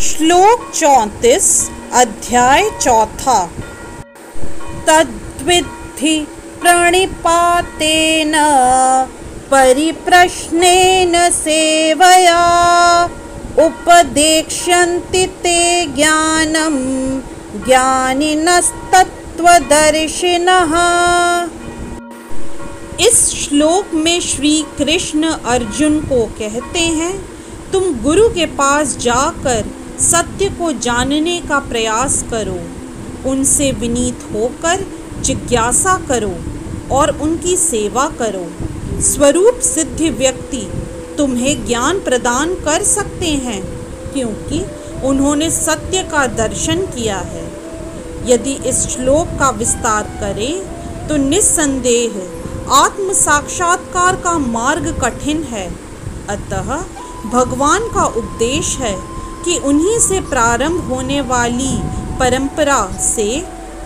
श्लोक 34 अध्याय 4। तद्विद्धि प्रणिपातेन परिप्रश्नेन सेवया उपदेक्ष्यन्ति ते ज्ञानं ज्ञानिनस्तत्त्वदर्शिनः। इस श्लोक में श्री कृष्ण अर्जुन को कहते हैं, तुम गुरु के पास जाकर सत्य को जानने का प्रयास करो, उनसे विनीत होकर जिज्ञासा करो और उनकी सेवा करो। स्वरूप सिद्ध व्यक्ति तुम्हें ज्ञान प्रदान कर सकते हैं, क्योंकि उन्होंने सत्य का दर्शन किया है। यदि इस श्लोक का विस्तार करें तो निस्संदेह आत्म साक्षात्कार का मार्ग कठिन है। अतः भगवान का उपदेश है कि उन्हीं से प्रारंभ होने वाली परंपरा से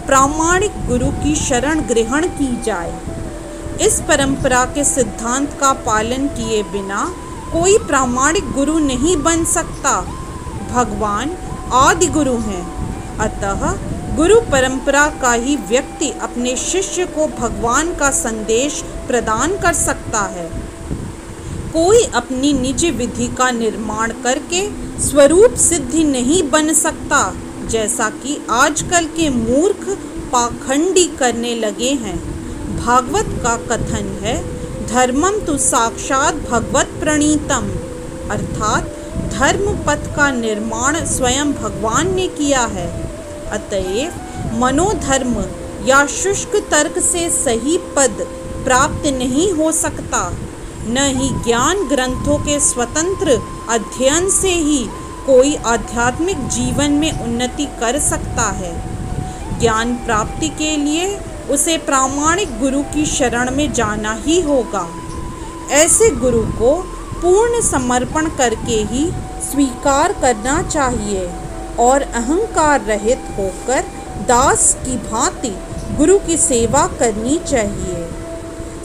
प्रामाणिक गुरु की शरण ग्रहण की जाए। इस परंपरा के सिद्धांत का पालन किए बिना कोई प्रामाणिक गुरु नहीं बन सकता। भगवान आदि गुरु हैं, अतः गुरु परंपरा का ही व्यक्ति अपने शिष्य को भगवान का संदेश प्रदान कर सकता है। कोई अपनी निज विधि का निर्माण करके स्वरूप सिद्धि नहीं बन सकता, जैसा कि आजकल के मूर्ख पाखंडी करने लगे हैं। भागवत का कथन है, धर्मम तु साक्षात भगवत प्रणीतम, अर्थात धर्म पथ का निर्माण स्वयं भगवान ने किया है। अतएव मनोधर्म या शुष्क तर्क से सही पद प्राप्त नहीं हो सकता, न ही ज्ञान ग्रंथों के स्वतंत्र अध्ययन से ही कोई आध्यात्मिक जीवन में उन्नति कर सकता है। ज्ञान प्राप्ति के लिए उसे प्रामाणिक गुरु की शरण में जाना ही होगा। ऐसे गुरु को पूर्ण समर्पण करके ही स्वीकार करना चाहिए और अहंकार रहित होकर दास की भांति गुरु की सेवा करनी चाहिए।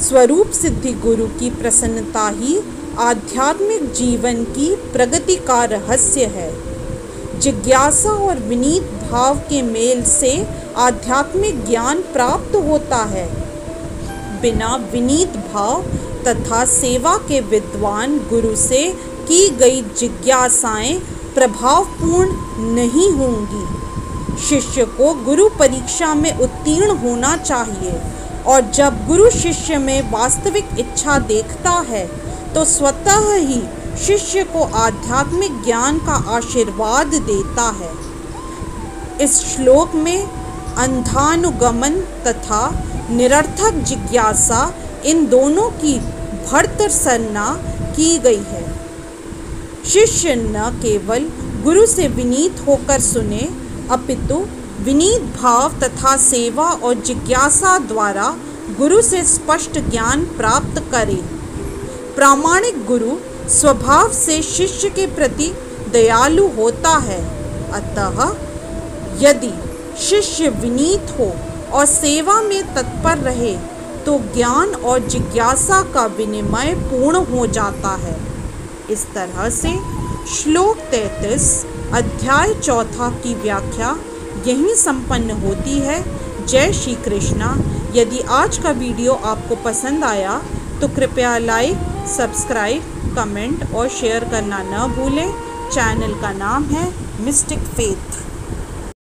स्वरूप सिद्धि गुरु की प्रसन्नता ही आध्यात्मिक जीवन की प्रगति का रहस्य है। जिज्ञासा और विनीत भाव के मेल से आध्यात्मिक ज्ञान प्राप्त होता है। बिना विनीत भाव तथा सेवा के विद्वान गुरु से की गई जिज्ञासाएं प्रभावपूर्ण नहीं होंगी। शिष्य को गुरु परीक्षा में उत्तीर्ण होना चाहिए, और जब गुरु शिष्य में वास्तविक इच्छा देखता है तो स्वतः ही शिष्य को आध्यात्मिक ज्ञान का आशीर्वाद देता है। इस श्लोक में अंधानुगमन तथा निरर्थक जिज्ञासा इन दोनों की भर्त्सना की गई है। शिष्य न केवल गुरु से विनीत होकर सुने, अपितु विनीत भाव तथा सेवा और जिज्ञासा द्वारा गुरु से स्पष्ट ज्ञान प्राप्त करे। प्रामाणिक गुरु स्वभाव से शिष्य के प्रति दयालु होता है। अतः यदि शिष्य विनीत हो और सेवा में तत्पर रहे तो ज्ञान और जिज्ञासा का विनिमय पूर्ण हो जाता है। इस तरह से श्लोक 33 अध्याय 4 की व्याख्या यहीं संपन्न होती है। जय श्री कृष्णा। यदि आज का वीडियो आपको पसंद आया तो कृपया लाइक, सब्सक्राइब, कमेंट और शेयर करना न भूलें। चैनल का नाम है मिस्टिक फेथ।